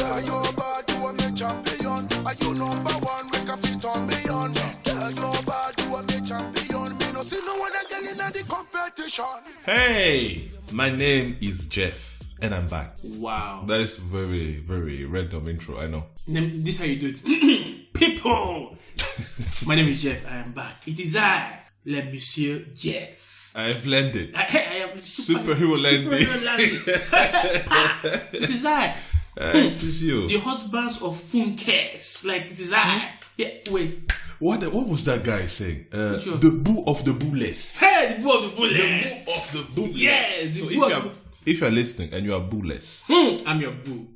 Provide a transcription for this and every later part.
Girl, you're bad, you are my champion. Are you number one? We can fit on me on. Girl, you're bad, you are my champion. Me no see no one girl in the competition. Hey, my name is Jeff, and I'm back. Wow. That is very, very random intro, I know. This is how you do it. People! My name is Jeff, I am back. It is I, Le Monsieur Jeff. I've landed. I am Superhero landing. It is I. It is you. The husbands of Funkers. Like, it is I. Yeah, wait. What was that guy saying? The boo of the boo-less. Hey, the boo of the boo-less. The boo of the boo-less. Yes, the So boo of the if you're listening and you are boo-less. I'm your boo.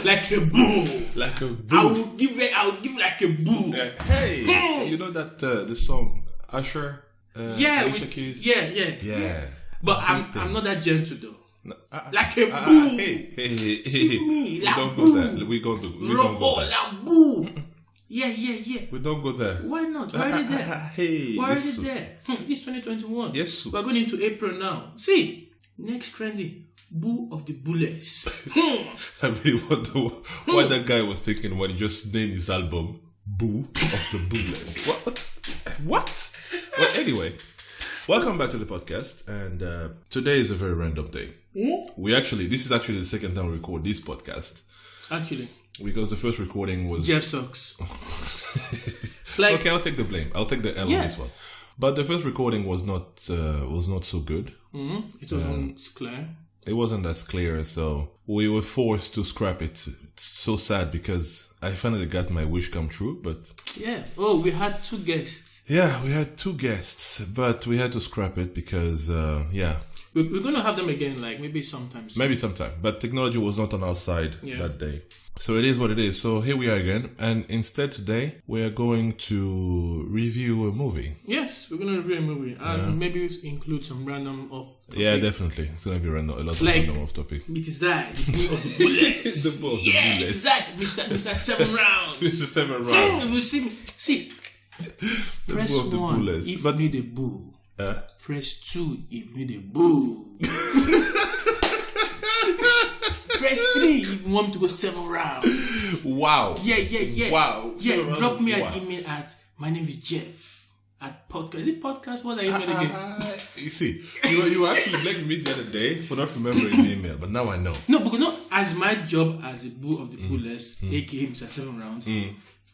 Like a boo. Like a boo. I will give like a boo. Hey, you know that the song Usher? Alicia Keys? Yeah. But I'm not that gentle though. No, like a boo. Hey. See me, like don't boo. go there. We don't go there. Like boo. Yeah. We don't go there. Why not? We're already there. Hey, We're already there. It's 2021. Yes. We're going into April now. See, next trending. Boo of the Bullets. I really wonder what that guy was thinking when he just named his album Boo of the Bullets. What? Well, anyway, welcome back to the podcast. And today is a very random day. This is actually the second time we record this podcast. Actually. Because the first recording was... Jeff sucks. Okay, I'll take the blame. I'll take the L on this one. But the first recording was not so good. It wasn't clear. It wasn't as clear, so we were forced to scrap it. It's so sad because I finally got my wish come true, but... Yeah. Oh, we had 2 guests. Yeah, we had 2 guests, but we had to scrap it because, We're going to have them again, like, maybe sometime. Maybe sometime. But technology was not on our side that day. So it is what it is. So here we are again. And instead today, we are going to review a movie. Yes, we're going to review a movie. And maybe include some random off topic. Yeah, definitely. It's going to be a lot of like, random off topic. It is I, the boo of the bullets. The boo of the bullets. bullets. It is I, Mr. 7 Round. Mr. 7 Round. You see, press 1 if you need a boo. Press 2 if you need a boo. Press 3 if you want to go 7 rounds. Wow. Yeah. Wow. Yeah, drop me an email at my name is Jeff at podcast. Is it podcast? What are you again? You see, you were actually blaming me the other day for not remembering the email, but now I know. No, because not as my job as a boo of the bullets, aka Mr. 7 Rounds.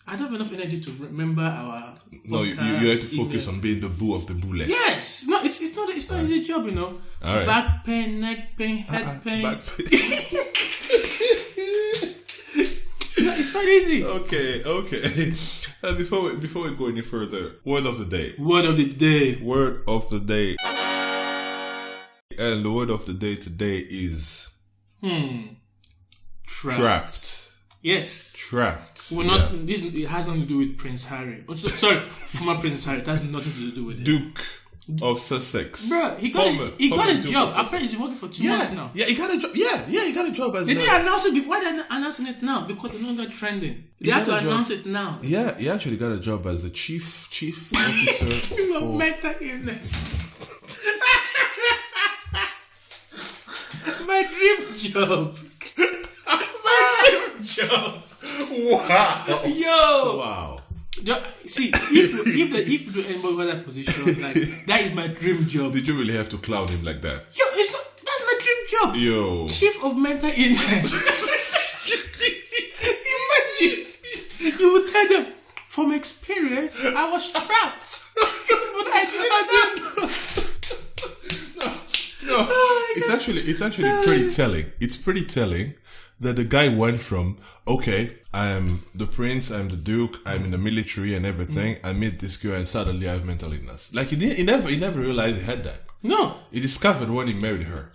I don't have enough energy to remember our podcast. No, you have to focus on being the boo of the bullets. Yes. No, it's not an easy job, you know. All right. Back pain, neck pain, head pain. Back pain. No, it's not easy. Okay. Before we go any further, word of the day. Word of the day. And the word of the day today is... Trapped. Yes. Trapped. Well, not this. It has nothing to do with Prince Harry. Sorry, former Prince Harry. It has nothing to do with it. Duke of Sussex. Bro, he got a job. Apparently, he's working for 2 months now. Yeah, he got a job. Yeah, he got a job as. Did they announce it before? Why are they announcing it now? Because they're not trending. They have to announce it now. Yeah, he actually got a job as the chief officer. You have mental illness. My dream job. Job. Wow. Yo. Wow. See, if you do anybody for that position, like that is my dream job. Did you really have to clown him like that? Yo, it's not. That's my dream job. Yo. Chief of mental illness. Imagine you would tell them from experience I was trapped, but I didn't know. No. It's actually pretty telling. It's pretty telling that the guy went from, okay, I am the prince, I'm the duke, I'm in the military and everything. I meet this girl and suddenly I have mental illness. Like he never realized he had that. No. He discovered when he married her.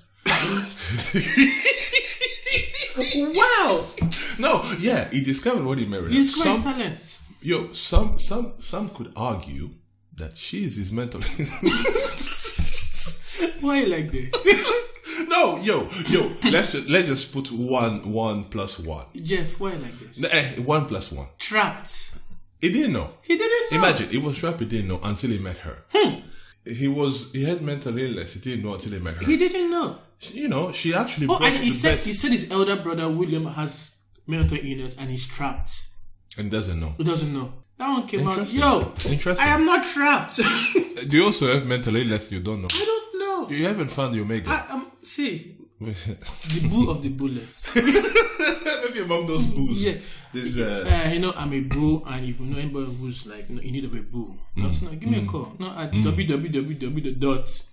Wow. No, yeah, he discovered when he married her. He's great talent. Yo, some could argue that she is his mental illness. Why like this? No, yo, let's just put one plus one. Jeff, why like this? 1 plus 1. Trapped. He didn't know. He didn't know. Imagine, he was trapped, he didn't know until he met her. he had mental illness. He didn't know until he met her. He didn't know. You know, she actually. Oh, brought and he the said best. his elder brother William has mental illness and he's trapped. And doesn't know. Who doesn't know? That one came out. Interesting. Yo, Interesting. I am not trapped. Do you also have mental illness you don't know? I don't know. You haven't found the omega. See, the bull of the bullets. Maybe among those bulls. Yeah. There's, You know, I'm a bull, and if you know anybody who's like in need of a bull, no, give me a call. No, at www.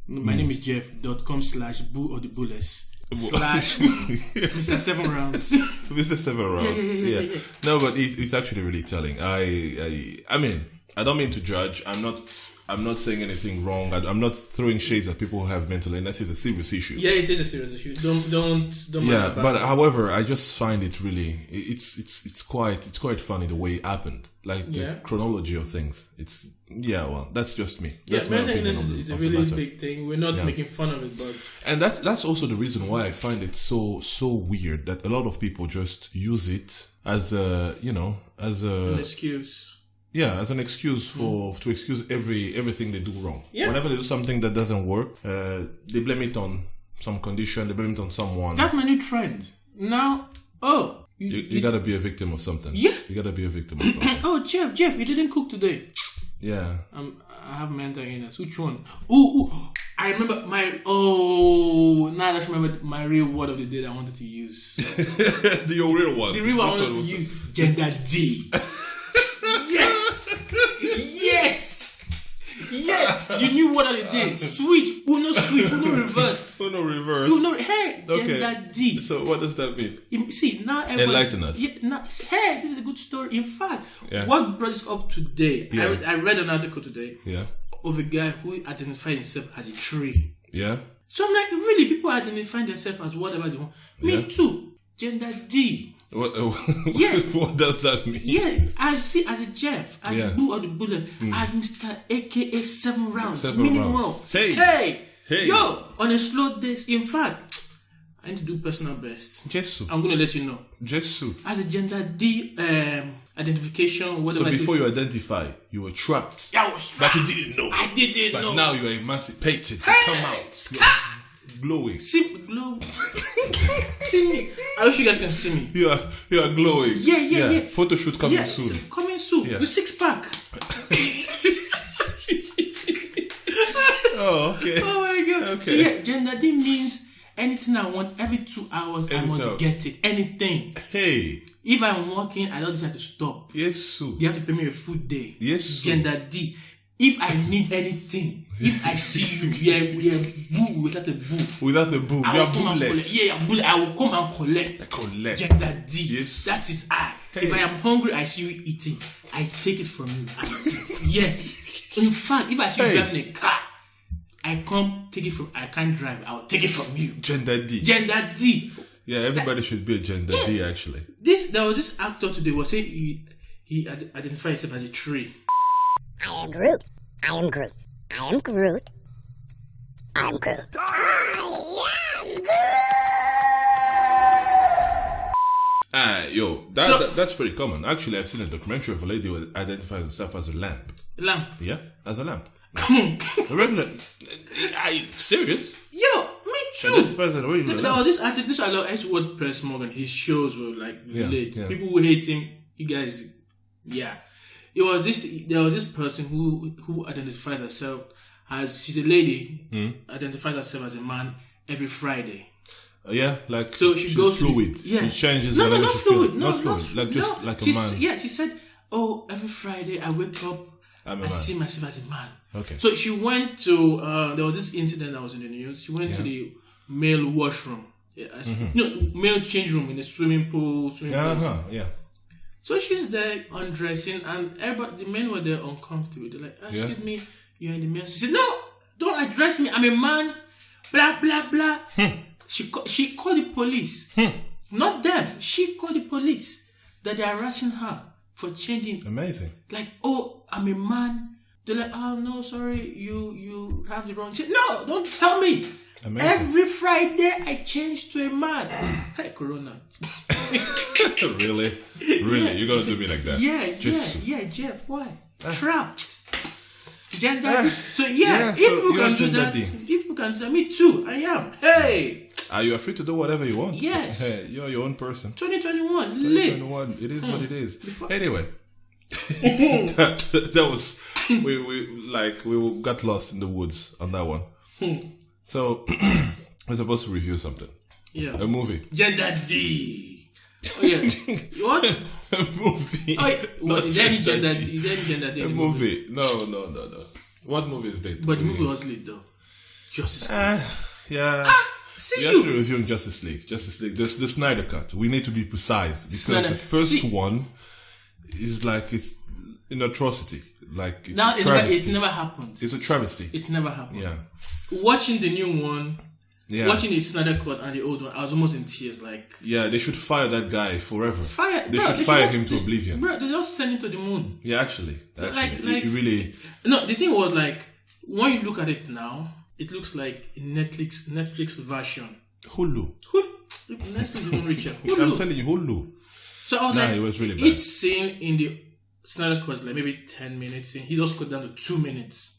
My name is Jeff.com/bull of the bullets. / Mr. 7 Rounds. Mr. 7 Rounds. Yeah. No, but it's actually really telling. I mean, I don't mean to judge. I'm not saying anything wrong. I'm not throwing shades at people who have mental illness. It's a serious issue. Yeah, it is a serious issue. Don't. Yeah, but however, I just find it really it's quite funny the way it happened. Like the chronology of things. Well, that's just me. That's my mental opinion illness is a really big thing. We're not making fun of it, but and that's also the reason why I find it so weird that a lot of people just use it as an excuse. Yeah, as an excuse to excuse everything they do wrong. Yeah. Whenever they do something that doesn't work, they blame it on some condition. They blame it on someone. That's my new trend now. Oh, you gotta be a victim of something. Yeah, you gotta be a victim of something. Oh, Jeff, you didn't cook today. Yeah. I have mental illness. Which one? Ooh, I remember now I just remember my real word of the day that I wanted to use. The real one. The real one I wanted to use. Gender D. Yes! You knew what I did. Switch. Uno reverse. Uno reverse. Hey, okay. Gender D. So what does that mean? See, now enlighten us. Hey, this is a good story. In fact, what brought this up today, I read an article today of a guy who identified himself as a tree. Yeah. So I'm like, really, people identifying themselves as whatever they want. Me too. Gender D. What does that mean? Yeah, as a Jeff, as a bull of the bullet, as Mr. AKA 7 Rounds. Hey, yo, on a slow day. In fact, I need to do personal best. Jesus. I'm gonna let you know. Jesus. As a gender D identification, whatever. So before you identify, you were trapped. Yeah, I was trapped. But you didn't know. I didn't know. But now you are emancipated. You come out. Glowing. Glow. See me. I wish you guys can see me. You are glowing. Yeah. Photo shoot coming soon. Coming soon. Yeah. With 6-pack. Oh, okay. Oh my god. Okay. So gender D means anything I want every 2 hours. I must get it. Anything. Hey. If I'm working, I don't decide to stop. Yes, sir. You have to pay me a food day. Yes, sir. Gender D. If I need anything, if I see you, we are boo without a boo. Without a boo, you are bootless. Bullet. I will come and collect. Gender D. Yes. That is I. Hey. If I am hungry, I see you eating. I take it from you. I eat. Yes. In fact, if I see you driving a car, I come take it from. I can't drive. I will take it from you. Gender D. Gender D. Yeah, everybody should be a gender D actually. There was this actor today was saying he identified himself as a tree. I am Groot. I am Groot. I am Groot. I am Groot. That's pretty common. Actually, I've seen a documentary of a lady who identifies herself as a lamp. Lamp? Yeah, as a lamp. A regular. Serious? Yo, me too. Identifies as a regular lamp. This I love what Press Morgan, his shows were like late. Yeah. People who hate him, you guys, there was this person who identifies herself as, she's a lady, identifies herself as a man every Friday. So she goes fluid. She changes whenever she feels. Not fluid. Like a man. Yeah, she said, every Friday I wake up, I see myself as a man. Okay. So she went to, there was this incident that was in the news. She went to the male washroom. Male change room in a swimming pool. Yeah. So she's there undressing, and the men were there uncomfortable. They're like, excuse me, you're in the male. She said, no, don't address me. I'm a man. Blah, blah, blah. She called the police. Not them. She called the police that they're harassing her for changing. Amazing. Like, I'm a man. They're like, no, sorry, you have the wrong. She said, no, don't tell me. Amazing. Every Friday I change to a man. Hey, Corona. Really? You're gonna do me like that? Yeah, Jeff. Why? Trapped. Gender. So if so people you're can do gender that, D. if people can do that, me too. I am. Hey, Are you free to do whatever you want? Yes. Hey, you're your own person. 2021, lit. 2021. It is what it is. Anyway, that was we got lost in the woods on that one. So we're supposed to review something. Yeah. A movie. Gender D. Oh yeah. What? A movie. Oh, yeah. What? Is there any gender? D. Is there any gender D? A in the movie. No. What movie is that? But the movie was lit though. Justice League. Yeah. See We're you. actually reviewing Justice League. The Snyder Cut. We need to be precise because Snyder- the first see- one is like it's an atrocity. Like it's Now a travesty. it never happened. It's a travesty. It never happened. Yeah. Watching the new one, Yeah. watching the Snyder Cut and the old one, I was almost in tears. Like Yeah, they should fire that guy forever. They bro, should fire just- him to oblivion. Bro, they just sent him to the moon. Yeah, actually, Like- it really. No, the thing was like when you look at it now, it looks like a Netflix version. Hulu. Netflix is even richer. I'm Hulu. telling you, Hulu. So I was like, it was really bad. each scene in the Snyder Cut was like maybe 10 minutes, and he just cut down to 2 minutes.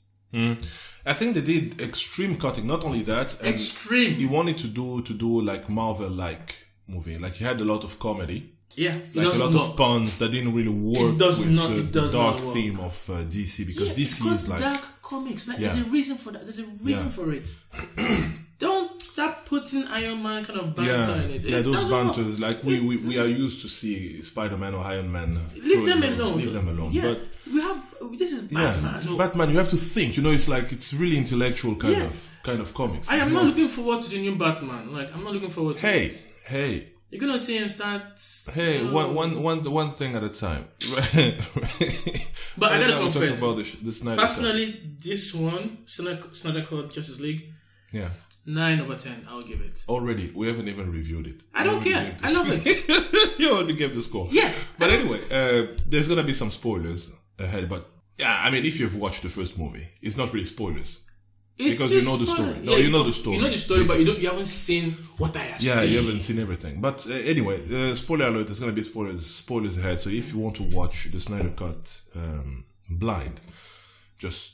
I think they did extreme cutting. Not only that, and Extreme. he wanted to do like Marvel-like movie. Like he had a lot of comedy. Yeah, it Like a does lot not. of puns that didn't really work It does with not- the it does dark not work. theme of DC because DC it's is like dark comics. Like Yeah. there's a reason for that. There's a reason Yeah. for it. Don't start putting Iron Man kind of banter in it. yeah, It those doesn't work. banters. Like we are used to see Spider-Man or Iron Man. Leave them alone. Leave them alone. Yeah, But we have. This is Batman. yeah, No, Batman. You have to think. You know, it's like it's really intellectual kind of comics. I It's am not looking forward to the new Batman. Like I'm not looking forward to Hey, it. hey, You're gonna see him start. hey! One thing at a time. But I gotta Right now we're talking confess, about the Snyder Cut. personally, this one, Snyder Cut Justice League, Yeah. 9/10. I'll give it. Already, we haven't even reviewed it. I don't We care. haven't I love it. You already gave the score. Yeah. But anyway, there's gonna be some spoilers ahead. But yeah, I mean, if you've watched the first movie, it's not really spoilers. It's Because you just know the spoiler. story. No, you know the story, You know the story, but you haven't seen what I have Yeah, seen. you haven't seen everything. But anyway, spoiler alert, there's going to be spoilers ahead. So if you want to watch the Snyder Cut blind, just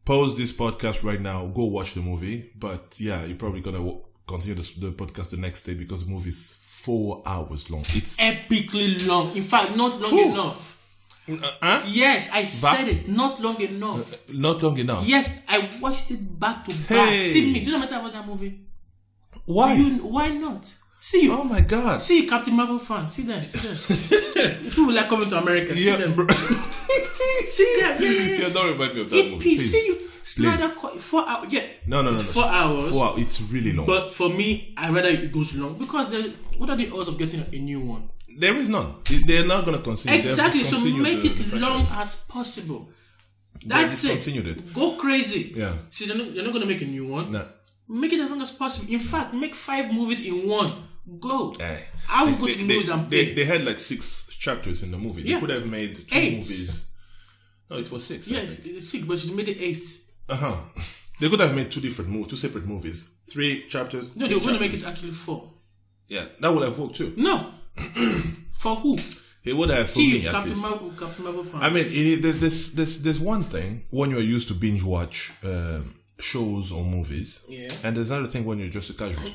pause this podcast right now, go watch the movie. But yeah, you're probably going to continue the podcast the next day because the movie is 4 hours long. It's Epically long. In fact, not long enough. Yes, I said it. Not long enough. not long enough. Yes, I watched it back to back. Hey. See me. Do you know matter about that movie? Why? Why not? See you. Oh my God. See you, Captain Marvel fan. See them. See them. People like coming to America. See Yeah, them. bro. See them. Yeah. Yeah, don't remind me of that movie. EP. Please. See you. Snyder Cut 4 hours. Yeah. No. It's 4 hours. 4 hours. It's really long. But for me, I rather it goes long because what are the odds of getting a new one? There is none. They're not going to continue. Exactly. They've So discontinued make the it long franchise. as possible. They That's discontinued it. it. Go crazy. Yeah. See, you're not going to make a new one. No. Make it as long as possible. In fact, make 5 movies in one. Go. Hey. I will go to the movies and pay. They had like 6 chapters in the movie. They Yeah. could have made 2 8. movies. No, it was 6. Yes, it's 6, but she made it 8. They could have made 2 separate movies. 3 chapters. No, they 3 were going to make chapters. it actually 4. Yeah, that would have worked too. No. For who? It would have for See, me at Captain least. Marvel fans. I mean, there's one thing when you're used to binge watch shows or movies, Yeah. and there's another thing when you're just a casual.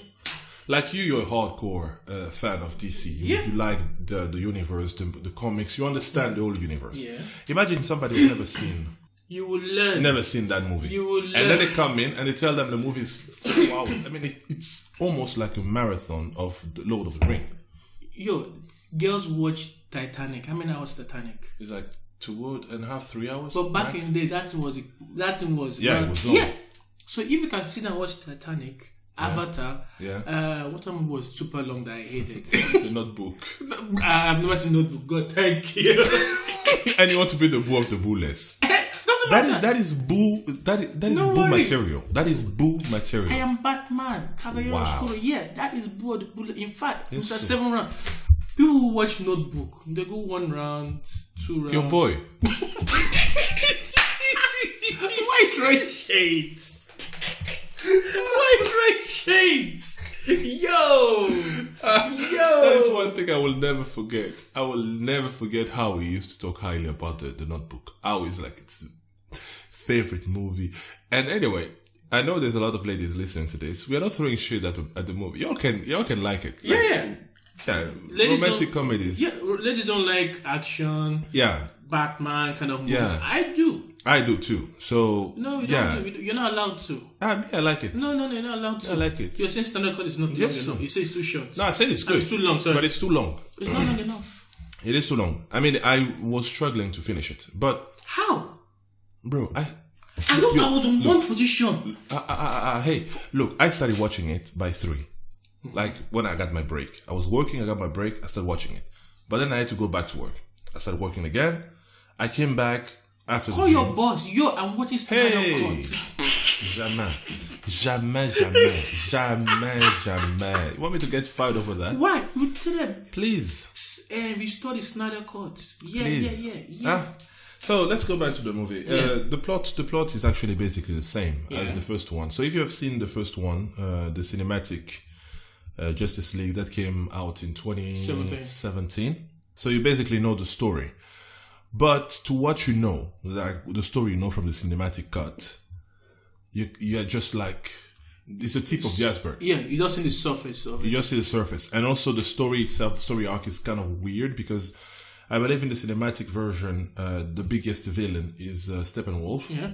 Like you're a hardcore fan of DC. Yeah. You like the universe, the comics. You understand the whole universe. Yeah. Imagine somebody who's you will learn. never seen that movie. You will And learn. then they come in and they tell them the movie is 4 hours. I mean, it's almost like a marathon of the Lord of the Ring. Yo, girls watch Titanic. How many hours Titanic? It's like 2.5, 3 hours. But back max. in the day, that thing was Yeah, it was long. Yeah. So if you can sit and watch Titanic, Avatar, Yeah. what time was super long that I hated? The Notebook. I've never seen Notebook. God, thank you. And you want to be the boo of the boo-less. Doesn't That matter. is boo. That is Don't boo worry. material. That is boo material. I am Batman. Caballero Wow. Oscuro. Yeah, that is bullet. In fact, Yes, it's a sir. 7 round. People who watch Notebook, they go 1 round, 2 rounds. Your boy. White red shades. White red shades. Yo. That is one thing I will never forget. I will never forget how we used to talk highly about the Notebook. How it's like it's favorite movie. And anyway, I know there's a lot of ladies listening to this. We are not throwing shit at the movie. Y'all can like it. Yeah. Romantic comedies. Yeah, ladies don't like action. Yeah. Batman kind of movies. Yeah. I do too. So no, you're not allowed to. I like it. No, you're not allowed to. I like it. You're saying standard cut is not long enough. You say it's too short. No, I said it's good. It's too long. Sorry, but it's too long. It's not long enough. It is too long. I mean, I was struggling to finish it, but how, bro? I was in one position. Hey, look, I started watching it by 3. Like when I got my break, I was working. I got my break. I started watching it, but then I had to go back to work. I started working again. I came back after. Call your boss. I'm watching standard cut. Jamais. You want me to get fired over that? Why? You tell them. Please. We study Snyder Cut. Yeah. So let's go back to the movie. The plot is actually basically the same as the first one. So if you have seen the first one, the cinematic Justice League that came out in 2017, so you basically know the story. But to what you know, like the story you know from the cinematic cut, you're just like, it's a tip of the iceberg. Yeah, you just see the surface of it. You just see the surface. And also the story itself, the story arc is kind of weird because I believe in the cinematic version, the biggest villain is Steppenwolf. Yeah.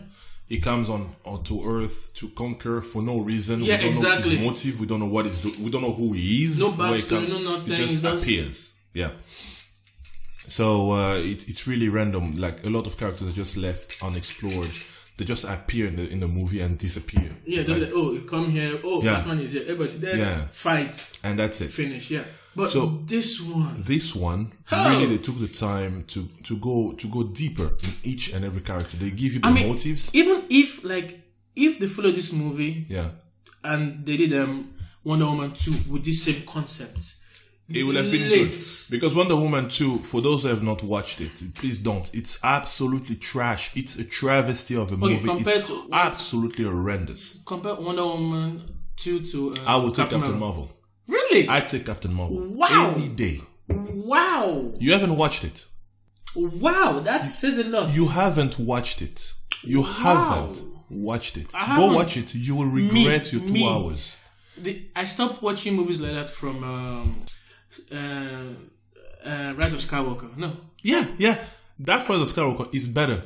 He comes onto Earth to conquer for no reason. Yeah, we don't exactly. know his motive. We don't know what he's doing. We don't know who he is. No backstory, no nothing. It just appears. Yeah. So it's really random. Like a lot of characters are just left unexplored. They just appear in the movie and disappear. Yeah, they're like, you come here. Oh, Batman is here. Everybody's there. Yeah. Fight. And that's it. Finish. Yeah. But so this one, really, they took the time to go deeper in each and every character. They give you the motives. Even if they follow this movie, and they did Wonder Woman 2 with this same concept, it would have been good. Because Wonder Woman 2, for those who have not watched it, please don't. It's absolutely trash. It's a travesty of a movie. It's absolutely horrendous. Compare Wonder Woman 2 to I will take Captain Marvel. Really? I take Captain Marvel. Wow. Any day. Wow. You haven't watched it. Wow, that says a lot. You haven't watched it. You haven't watched it. Go watch it. You will regret your 2 hours. I stopped watching movies like that from Rise of Skywalker. No. Yeah. That Rise of Skywalker is better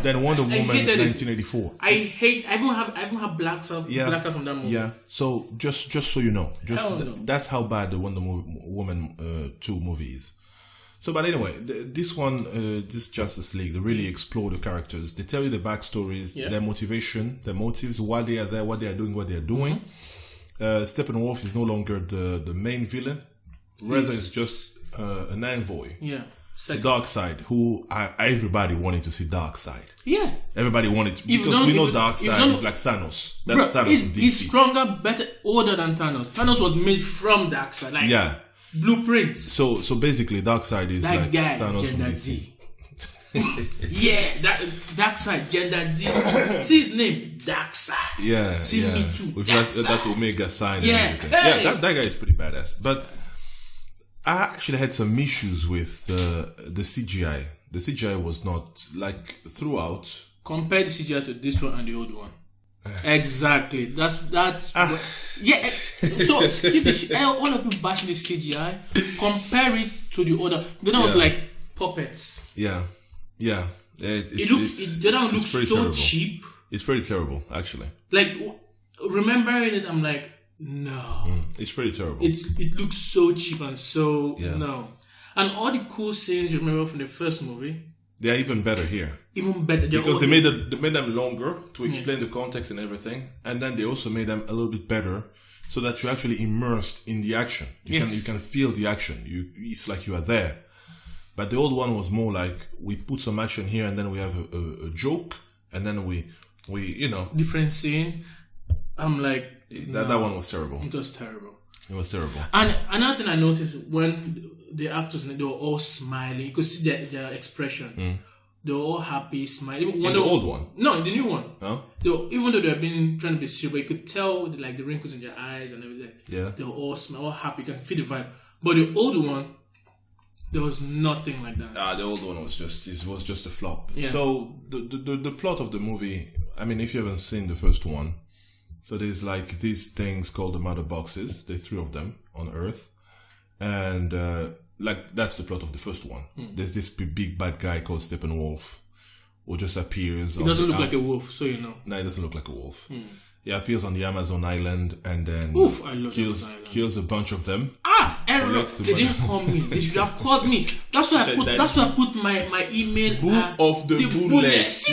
than Wonder Woman 1984. I even have blacks out from that movie. Yeah. So just so you know, that's how bad the Wonder Woman 2 movie is. So, but anyway, this Justice League, they really explore the characters. They tell you the backstories, their motivation, their motives, why they are there, what they are doing, what they are doing. Steppenwolf is no longer the main villain. Rather, it's just an envoy. Yeah. Darkseid, who everybody wanted to see Darkseid. Yeah. Everybody wanted to, because we know Darkseid is like Thanos. That's Thanos from DC. He's stronger, better, older than Thanos. Thanos was made from Darkseid. Like, blueprints. So basically, Darkseid is like guy, Thanos from DC. D. Yeah, Darkseid, Gender D. See his name, Darkseid. Yeah. See me too. With that Omega sign and everything. Hey. Yeah, that guy is pretty badass. But I actually had some issues with the CGI. The CGI was not, like, throughout. Compare the CGI to this one and the old one. Exactly. That's yeah. So skip the all of you bashing the CGI. Compare it to the other. The other was like puppets. Yeah. The other one looks so terrible. cheap. It's pretty terrible, actually. Like, remembering it, I'm like, no. It's pretty terrible. It looks so cheap and so no. And all the cool scenes you remember from the first movie, they are even better here. Even better. Because they made them longer to explain the context and everything. And then they also made them a little bit better so that you're actually immersed in the action. You can feel the action. It's like you are there. But the old one was more like, we put some action here and then we have a joke. And then we different scene. I'm like... That one was terrible. It was terrible. It was terrible. And another thing I noticed, when the actors, they were all smiling. You could see their expression. They were all happy, smiling. In the old one? No, in the new one. Huh? Even though they were trying to be serious, but you could tell like the wrinkles in their eyes and everything. Yeah. They were all happy. You can feel the vibe. But the old one, There was nothing like that. The old one was just a flop. Yeah. So the plot of the movie, I mean, if you haven't seen the first one, so there's like these things called the mother boxes. There's 3 of them on Earth, and like that's the plot of the first one. There's this big bad guy called Steppenwolf who just appears. He doesn't look like a wolf, so you know. No, he doesn't look like a wolf. He appears on the Amazon island and then I love kills a bunch of them. Error! They didn't call me. They should have called me. That's why I put my email. Of the bullets.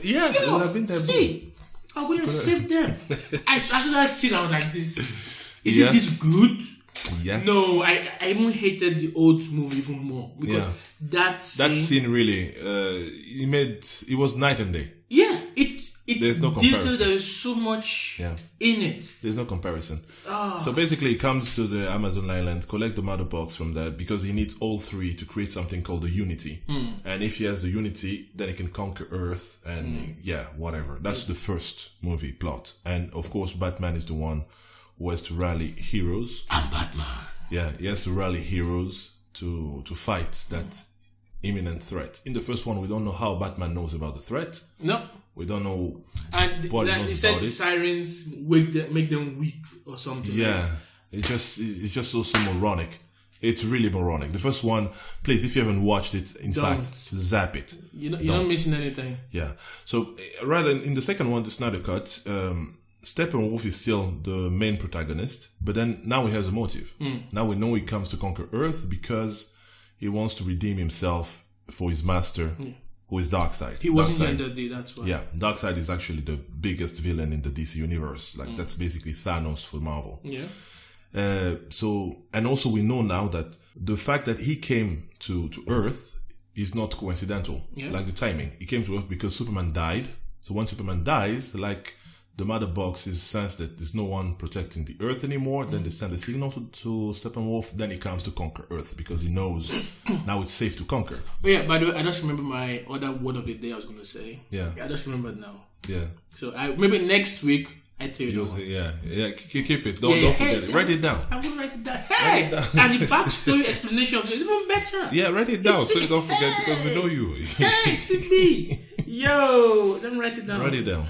Yeah, it would have been there. See, I wouldn't save them. I should sit down like this. Is it this good? Yeah. No, I even hated the old movie even more because that scene really it was night and day. Yeah, it's there's no comparison. detailed. There is so much in it. There's no comparison. So basically, he comes to the Amazon island, collect the mother box from there because he needs all 3 to create something called the Unity. And if he has the Unity, then he can conquer Earth and whatever. That's the first movie plot. And of course, Batman is the one who has to rally heroes. I'm Batman. Yeah, he has to rally heroes to fight that imminent threat. In the first one, we don't know how Batman knows about the threat. No. We don't know and what he said sirens make them weak or something. Yeah. It's just so moronic. It's really moronic. The first one, please, if you haven't watched it, in fact, zap it. You're not missing anything. Yeah. So rather in the second one, the Snyder Cut, Steppenwolf is still the main protagonist, but then now he has a motive. Now we know he comes to conquer Earth because he wants to redeem himself for his master, who is Darkseid. He wasn't here that day, that's why. Yeah, Darkseid is actually the biggest villain in the DC universe. Like that's basically Thanos for Marvel. Yeah. So, and also we know now that the fact that he came to Earth is not coincidental. Yeah. Like the timing. He came to Earth because Superman died. So when Superman dies, like the mother box is sense that there's no one protecting the Earth anymore. Then they send a signal to Steppenwolf. Then he comes to conquer Earth because he knows now it's safe to conquer. Oh yeah, by the way, I just remember my other word of the day I was going to say. Yeah. I just remembered now. Yeah. So maybe next week I tell you. Keep it. Don't forget it. Write it down. I'm going to write it down. Hey! And the backstory explanation is even better. Yeah, write it down so you don't forget because we know you. Hey, it's me. Yo, let me write it down. Write it down.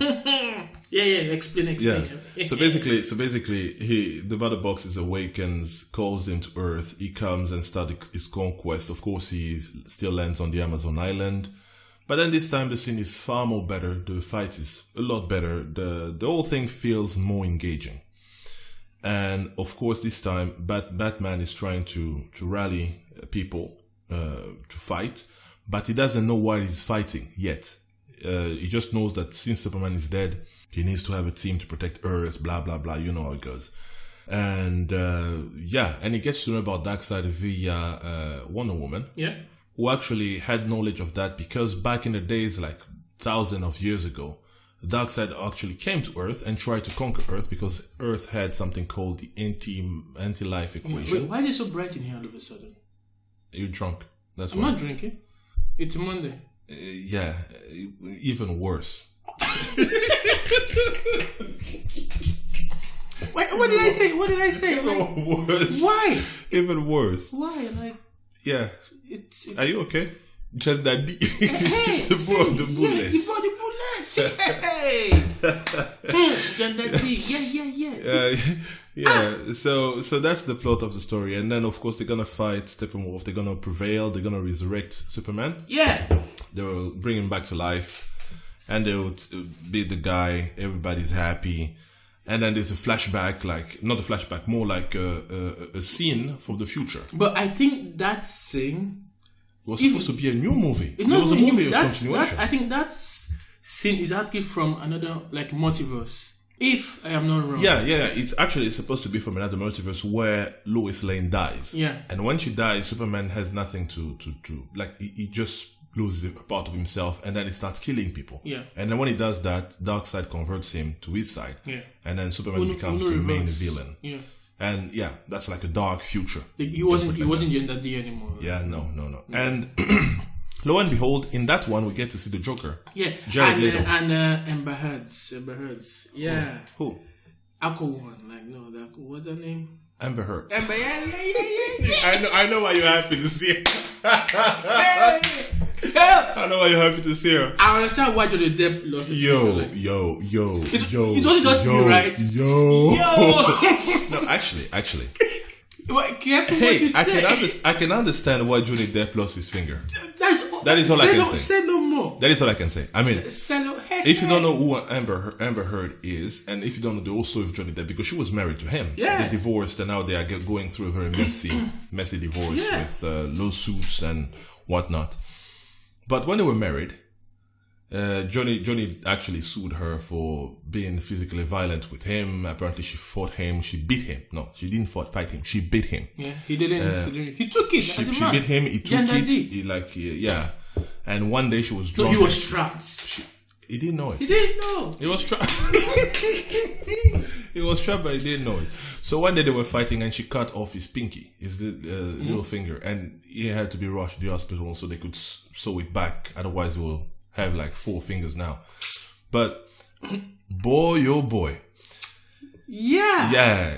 Explain. Yeah. So basically, the mother box awakens, calls him to Earth. He comes and starts his conquest. Of course, he still lands on the Amazon island. But then this time the scene is far more better. The fight is a lot better. The whole thing feels more engaging. And of course, this time Batman is trying to rally people to fight, but he doesn't know why he's fighting yet. He just knows that since Superman is dead, he needs to have a team to protect Earth. Blah blah blah. You know how it goes. And and he gets to know about Darkseid via Wonder Woman. Yeah. Who actually had knowledge of that because back in the days, like thousands of years ago, Darkseid actually came to Earth and tried to conquer Earth because Earth had something called the anti-life equation. Wait, why is it so bright in here all of a sudden? You're drunk. That's I'm why. not drinking. It's a Monday. Even worse. Wait, what did I say? Even worse. Why? Even worse. Why? Yeah. It's Are you okay? Just that hey, the bullets. Yeah, the bullets. Hey. So that's the plot of the story, and then of course they're gonna fight Steppenwolf. They're gonna prevail. They're gonna resurrect Superman. Yeah. They will bring him back to life, and they would beat the guy. Everybody's happy. And then there's a flashback, like, not a flashback, more like a scene from the future. But I think that scene was supposed to be a new movie. It's not was a movie continuation. I think that scene is actually from another, like, multiverse. If I am not wrong. Yeah. It's actually supposed to be from another multiverse where Lois Lane dies. Yeah. And when she dies, Superman has nothing to like, he just loses a part of himself and then he starts killing people. Yeah. And then when he does that, Darkseid converts him to his side. Yeah. And then Superman becomes the main villain. Yeah. And that's like a dark future. He wasn't in that day anymore. Yeah, no. And lo and behold, in that one we get to see the Joker. Yeah. Jared Leto. And Amber Heards. Yeah. Who? Aquaman. What's her name? Amber Heard. Amber, yeah. I know why you're happy to see her. Hey. I know why you're happy to see her. I understand why Johnny Depp lost his finger, like. Yo. It wasn't just me, right? Yo. No, actually. Careful what you say. I can understand why Johnny Depp lost his finger. That is all I can say. Say no more. That is all I can say. I mean, if you don't know who Amber Heard is, and if you don't know the whole story of Johnny Depp, because she was married to him, they divorced, and now they are going through a very messy divorce with lawsuits and whatnot. But when they were married, Johnny actually sued her for being physically violent with him. Apparently, she fought him. She beat him. No, she didn't fight him. She beat him. Yeah, he didn't. He took it. She beat him. He took it. And one day she was drunk. So he was trapped. He didn't know it. He didn't know. He was trapped. He was trapped, but he didn't know it. So one day they were fighting, and she cut off his pinky, his little finger, and he had to be rushed to the hospital so they could sew it back. Otherwise, he will have like 4 fingers now. But boy, oh boy. Yeah.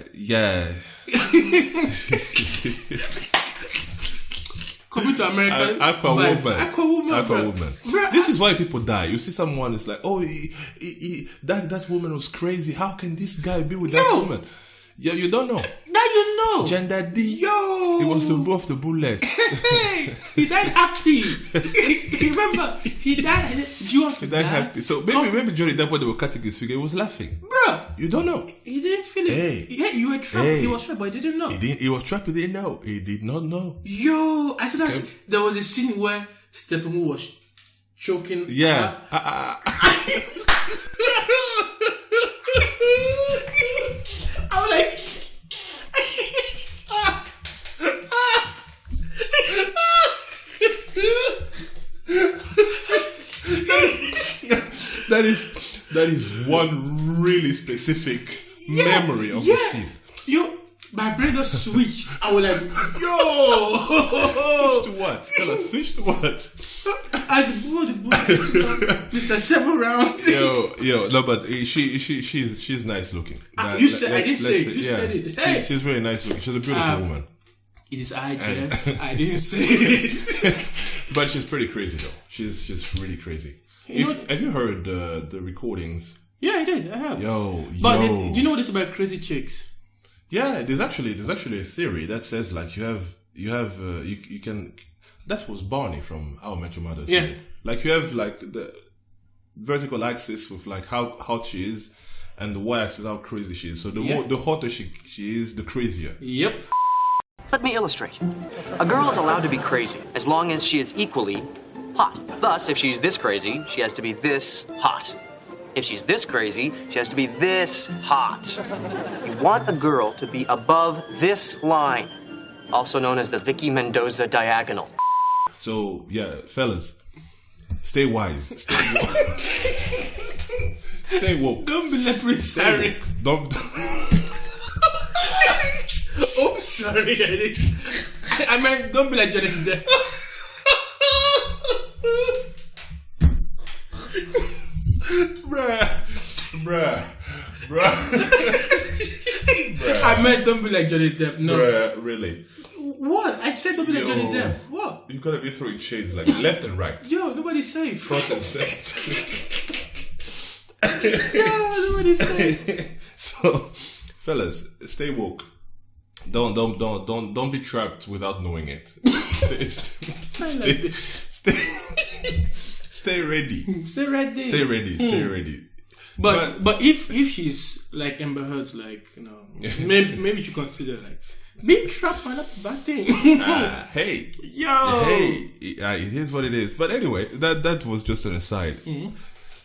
Coming to America. Aquawoman. This is why people die. You see someone, it's like, oh, that woman was crazy. How can this guy be with that woman? Yeah, you don't know. Now you know. Gender D. Yo. He was the boo of the bullets. He died happy. Remember, he died. Do you want to die? Happy. So maybe Johnny Depp, when they were cutting his figure, he was laughing. Bruh. You don't know. He didn't feel it. Hey. Yeah, you were trapped. He was trapped, but he didn't know. He was trapped, he didn't know. He did not know. Yo, I said that there was a scene where Steppenwolf was choking. Yeah. I was like, that is one really specific memory of the scene. My brain just switched. I was like, Switch to what? Tell us, switch to what? As the book, Mr. 7 rounds. Yo, no, but she's nice looking. I didn't say it. You said it. Hey. She's very nice looking. She's a beautiful woman. It is I, Jeff. I didn't say it. But she's pretty crazy though. She's really crazy. Have you heard the recordings? Yeah, I did. I have. Do you know what this about crazy chicks? Yeah, there's actually a theory that says like you can. That was Barney from How I Met Your Mother said. Like you have like the vertical axis with like how hot she is, and the y-axis how crazy she is. So the hotter she is, the crazier. Yep. Let me illustrate. A girl is allowed to be crazy as long as she is equally hot. Thus, if she's this crazy, she has to be this hot. If she's this crazy, she has to be this hot. You want a girl to be above this line, also known as the Vicky Mendoza diagonal. So, yeah, fellas, stay wise. Stay woke. Don't be like Prince Harry. Don't. Oops, sorry. I meant, don't be like Johnny Depp. Bruh. I meant don't be like Johnny Depp. No. Bruh, really? What? I said don't be like Johnny Depp. What? You gotta be throwing shades like left and right. Yo, nobody's safe. Front and center. Yo, nobody's safe. So, fellas, stay woke. Don't be trapped without knowing it. Stay ready. Stay ready. Stay ready. But if she's like Amber Heard's, like, you know, maybe you should consider like being trapped by that bad thing. Hey, it is what it is. But anyway, that was just an aside. Mm-hmm.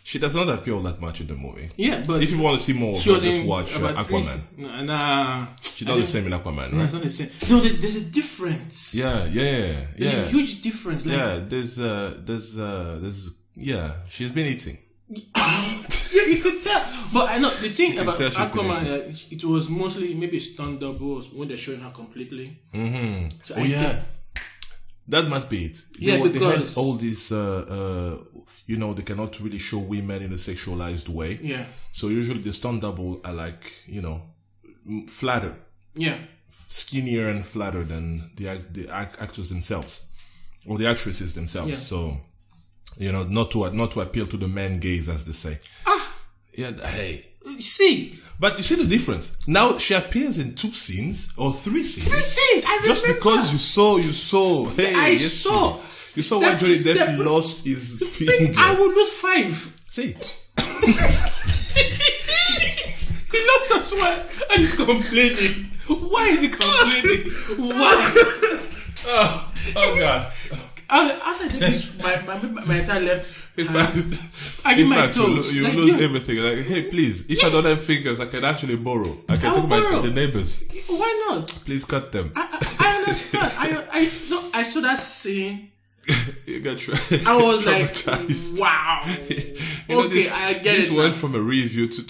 She does not appear all that much in the movie. Yeah, but if you want to see more, just watch Aquaman. Nah, she's not the same in Aquaman, right? No, it's not the same. No, there's a difference. Yeah. There's a huge difference. Like, she's been eating. Yeah, you could tell. But I know the thing about Aquaman, it was mostly maybe stunt doubles when they're showing her completely. Mm-hmm. So that must be it. Because they had all this, they cannot really show women in a sexualized way. Yeah. So usually the stunt double are like, flatter. Yeah. skinnier and flatter than the actors themselves or the actresses themselves. Yeah. So, not to appeal to the man gaze, as they say. Yeah, hey. See. But you see the difference. Now she appears in 2 scenes or 3 scenes. 3 scenes. I remember. Just because you saw. Hey, I saw. You saw why Johnny Depp lost his finger. I would lose 5. See. He lost as well, and he's complaining. Why is he complaining? Why? Oh God. After I did this, my entire left hand, I In did my fact, toes. you lose everything. Like, hey, please, if I don't have fingers, I can actually borrow. I can take the neighbors. Why not? Please cut them. I understand. I saw that scene. You got I was like, traumatized. wow. Okay, I get it. This went from a review to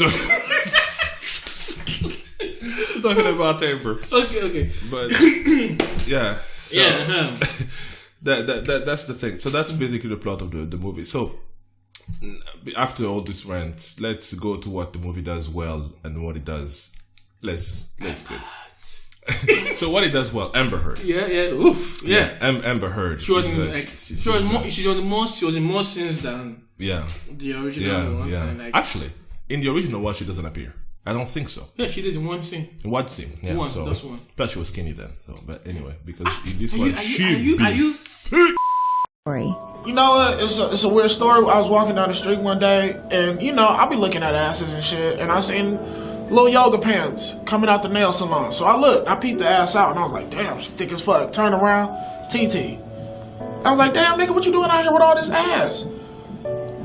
talking about Amber. Okay. But yeah. So, that's the thing. So that's basically the plot of the movie. So after all this rant, let's go to what the movie does well and what it does less good. So what it does well, Amber Heard. Yeah. Oof. Yeah. Amber Heard. She was in more scenes than the original one. Yeah. And Actually, in the original one, she doesn't appear. I don't think so. Yeah, she did in one scene. In one scene, yeah. One, that's one. Plus, she was skinny then. So, but anyway, because in this Are one, you? You know what? It's a weird story. I was walking down the street one day, and I'll be looking at asses and shit, and I seen little yoga pants coming out the nail salon. So I peeped the ass out, and I was like, damn, she thick as fuck. Turn around, TT. I was like, damn, nigga, what you doing out here with all this ass?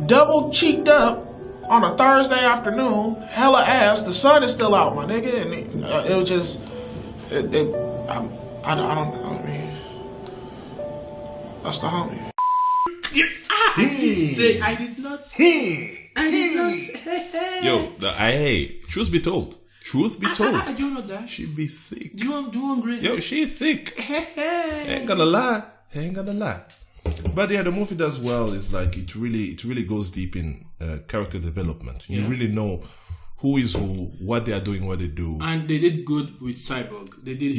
Double cheeked up on a Thursday afternoon, hella ass. The sun is still out, my nigga, and it was just, I mean, that's the homie. I did not say. Yo, truth be told, I do know that. she be thick. Do you want great? Yo, she thick. Ain't gonna lie. But yeah, the movie does well. It's like it really goes deep in character development. You really know who is who, what they are doing, what they do. And they did good with Cyborg. They did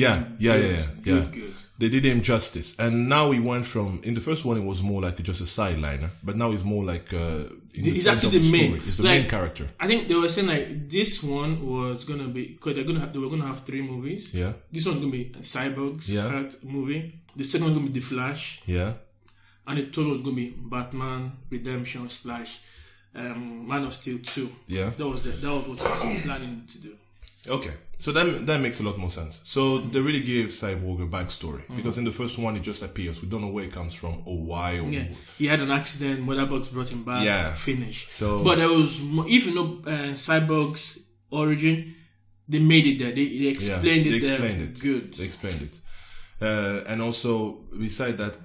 good. They did him justice. And now he went from, in the first one it was more like just a sideliner, but now he's more like he's actually the main. He's the main character. I think they were saying like this one was gonna be, because they were gonna have 3 movies. Yeah. This one's gonna be a Cyborg's character movie. The second one's gonna be The Flash. Yeah. And the third one's gonna be Batman Redemption / Man of Steel 2. Yeah. That was what I was planning to do. Okay. So that makes a lot more sense. So they really gave Cyborg a backstory. Because in the first one, it just appears. We don't know where it comes from or why. Or He had an accident. Motherbox brought him back. Yeah. Finish. So, but there was, if you know Cyborg's origin, they made it there. They explained it there. Good. They explained it. And also, beside that,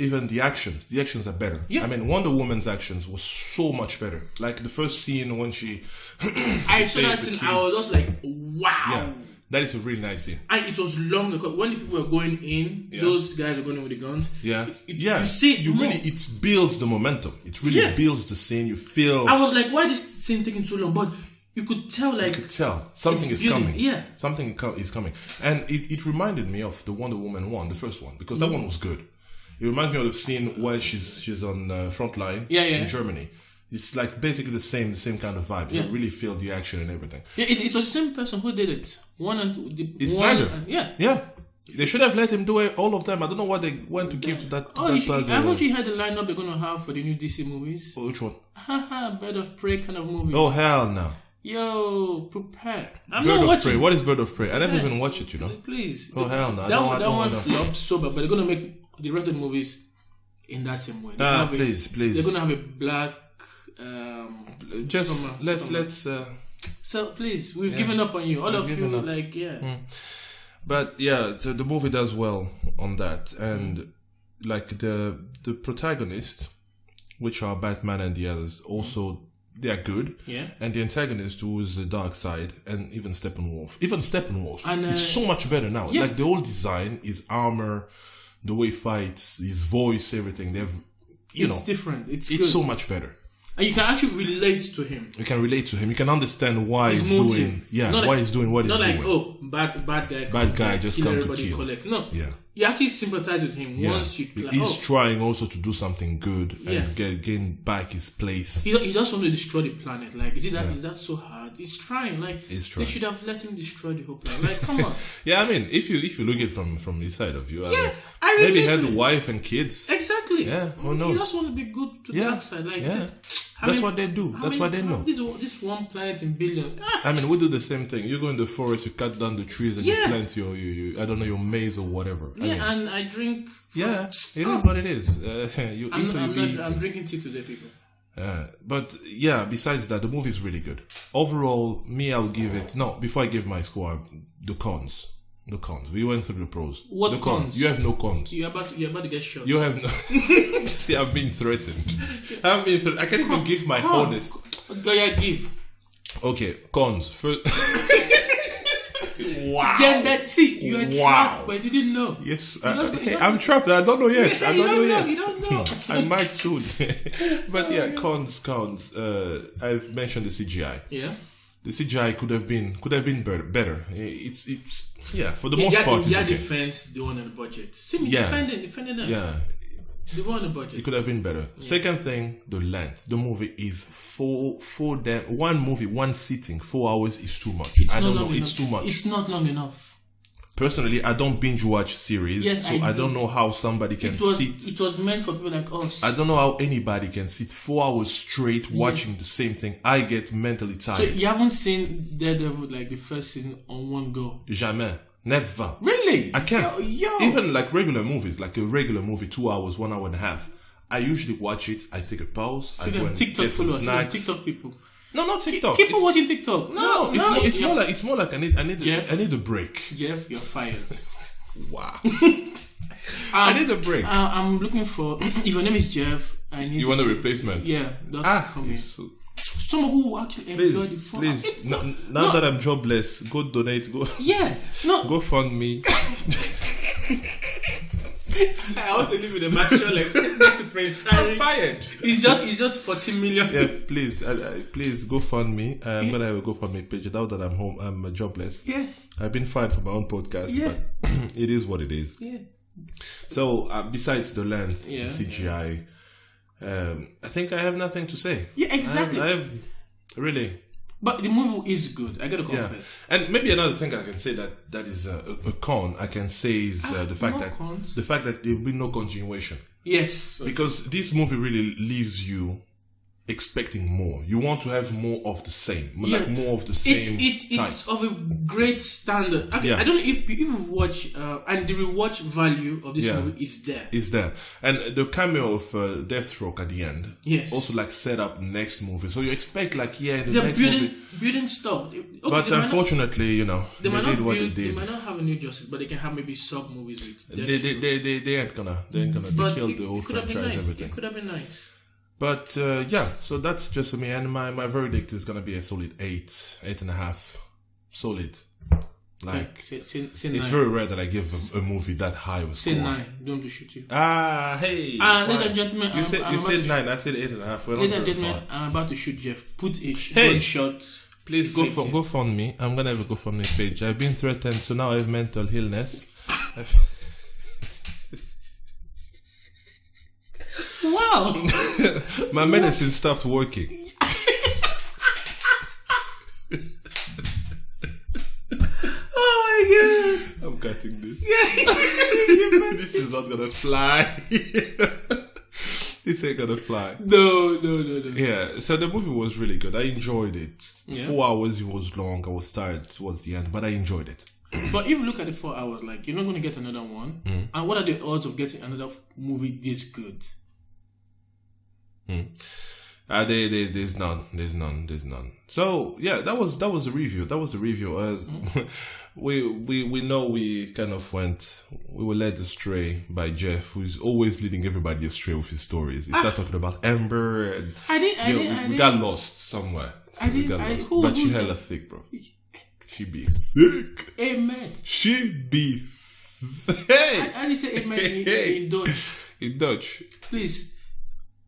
even the actions are better. Yeah. I mean, Wonder Woman's actions was so much better. Like the first scene when she... I saw that scene, I was just like, wow. Yeah, that is a really nice scene. And it was long, because when the people were going in, those guys were going in with the guns. Yeah. You see it it builds the momentum. It really builds the scene. You feel... I was like, why this scene taking so long? But you could tell, something is coming. Yeah. Something is coming. And it reminded me of the Wonder Woman 1, the first one, because that one was good. It reminds me of the scene where she's on the front line in Germany. It's like basically the same kind of vibe. You really feel the action and everything. Yeah, it was the same person who did it. Snyder. Yeah. They should have let him do all of them. I don't know what they went to give to that. Haven't you heard the lineup they're going to have for the new DC movies? Oh, which one? Bird of Prey kind of movies. Oh, hell no. Yo, prepare. Bird of Prey. What is Bird of Prey? I never even watched it, Please. Oh, hell no. That one flopped so bad, but they're going to make the rest of the movies in that same way. Please. They're going to have a black... let's... So, please, we've given up on you. All of you, But, yeah, so the movie does well on that. And, like, the protagonist, which are Batman and the others, also... They are good. Yeah. And the antagonist, who is the dark side, and even Steppenwolf. Is so much better now. Yeah. Like the old design, his armor, the way he fights, his voice, everything. It's different. It's good. So much better. And you can actually relate to him. You can relate to him. You can understand why His he's motive. doing. Yeah, Not why like- he's doing what he's Not doing. like, oh, bad guy just kill come to everybody, kill. collect. No. Yeah. You actually sympathize with him Yeah. once you like, He's oh, trying also to do something good Yeah. and gain back his place. he just want to destroy the planet. Like, is that so hard? He's trying. Like, He's trying. they should have let him destroy the whole planet. Like, come on. Yeah, I mean, if you look at it from his side of view, I really maybe he had do. a wife and kids. Exactly. Yeah, who knows? You just want to be good to the Yeah. dark side. Like, Yeah. I That's mean, what they do. That's what they know. This one planet in billion. I mean, we do the same thing. You go in the forest, you cut down the trees, and you Yeah. plant your I don't know, your maize or whatever. I Yeah, mean, and I drink. yeah, it is what it is. You eat or you be eaten. I'm drinking tea today, people. But yeah, besides that, the movie is really good. Overall, I'll give it. No, before I give my score, the cons. The cons. We went through the pros. What the cons? You have no cons. You're about to get shot. You have no. See, I've been threatened. I can't even give my honest. Go yeah, give. Okay, cons. First. Wow. See, you're trapped, but you didn't know. Yes, don't- I'm trapped. I don't know yet. I You don't know don't know, yet. you don't know. I might soon. But yeah, cons. I've mentioned the CGI. Yeah. The CGI could have been better. It's for the most part it's yeah, okay. defense the one on the budget. See me Yeah. defending them. Yeah, The one on the budget. it could have been better. Second thing, the length. The movie is one movie, one sitting, 4 hours is too much. It's I not don't know. long It's enough. too much. It's not long enough. Personally, I don't binge watch series, Yes, so I I don't do. know how somebody can sit. It was meant for people like us. I don't know how anybody can sit 4 hours straight watching the same thing. I get mentally So tired. you haven't seen Daredevil like the first season on one go? Jamais. Never. Really? I can't. Yo. Even like regular movies, like a regular movie, 2 hours, 1 hour and a half. I usually watch it. I take a pause. See I go them and TikTok get some followers. See them snacks. TikTok people. No, not TikTok. Keep It's- on watching TikTok. No, it's more like I need Jeff. I need a break. Jeff, you're fired. Wow. I need a break. I'm looking for. If your name is Jeff, I need. You want a replacement? Yeah, that's coming. So- Someone who will actually enjoy the fun. please. Now that I'm jobless, go donate. Go. Yeah, no. Go fund me. I want to live in a mansion like that's a Prince Harry. fired. It's just 40 million. Yeah, please, please go fund me. I'm gonna have a GoFundMe page. Now that I'm home, I'm jobless. Yeah. I've been fired from my own podcast, Yeah. but it is what it is. Yeah. So, besides the length, Yeah. the CGI, I think I have nothing to say. Yeah, exactly. I have really. But the movie is good. I gotta Yeah, confess. and maybe another thing I can say that is a con. I can say is the fact more that cons. there will be no continuation, Yes. because this movie really leaves you expecting more. You want to have more of the same, like more of the same type. It's of a great standard. Okay, Yeah. I don't know if you watch and the rewatch value of this Yeah. movie is there. Is there, and the cameo of Deathstroke at the end, Yes. also like set up next movie. So you expect like in the They're next movie. building stuff. Okay, But they might not- unfortunately, they might not did what build- they They did. might not have a new Justice, but they can have maybe sub movies with. They ain't gonna. They But killed it the whole could have been franchise, nice. everything. It could have been nice. But yeah, so that's just for me, and my verdict is gonna be a solid 8.5, solid. Like Say it's 9. very rare that I give a movie that high of a Say score. 9. Don't be shoot you. Hey. Ladies and gentlemen, you said I'm you about said to 9. I said 8.5. We're not Ladies and very gentlemen, far. I'm about to shoot Jeff. Put a Hey. gunshot. Please go fund me. I'm gonna have a GoFundMe page. I've been threatened, so now I have mental illness. Wow. My medicine stopped working. Oh my god. I'm cutting this. This is not gonna fly. This ain't gonna fly. No. Yeah, so the movie was really good. I enjoyed it. Yeah. 4 hours, it was long. I was tired towards the end, but I enjoyed it. But if you look at the 4 hours, like you're not going to get another one. And what are the odds of getting another movie this good? There's none. So yeah, that was the review. That was the review. As we know, we were led astray by Jeff, who's always leading everybody astray with his stories. He started talking about Amber, and we got lost somewhere. But she hella thick, bro. She be thick. Amen. She be hey. I only say amen in Dutch. In Dutch. Please.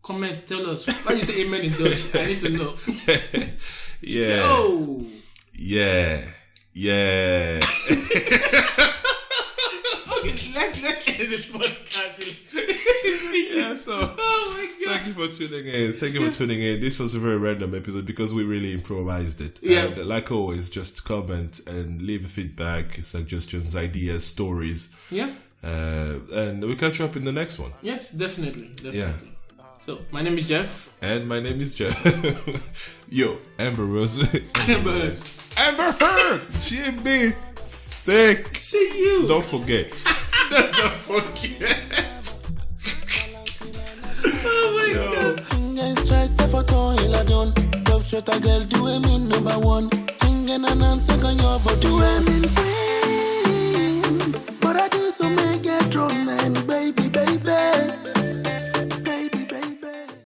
comment, tell us. Why you say amen in Dutch? I need to know. Yeah. Yo. Yeah. Okay, let's end this podcast. Yeah, so Oh my god. thank you for tuning in. This was a very random episode because we really improvised it. Yeah. And like always, just comment and leave feedback, suggestions, ideas, stories. Yeah. And we'll catch you up in the next one. Yes, definitely. Yeah. So, my name is Jeff. And my name is Jeff. Yo, Amber Rose. Amber Heard. Amber Heard! She ain't been thick. See you. Don't forget. Don't forget. Oh my god. Guys try step for toil I done. Top shot a girl do me number one. King and an answer can you for do me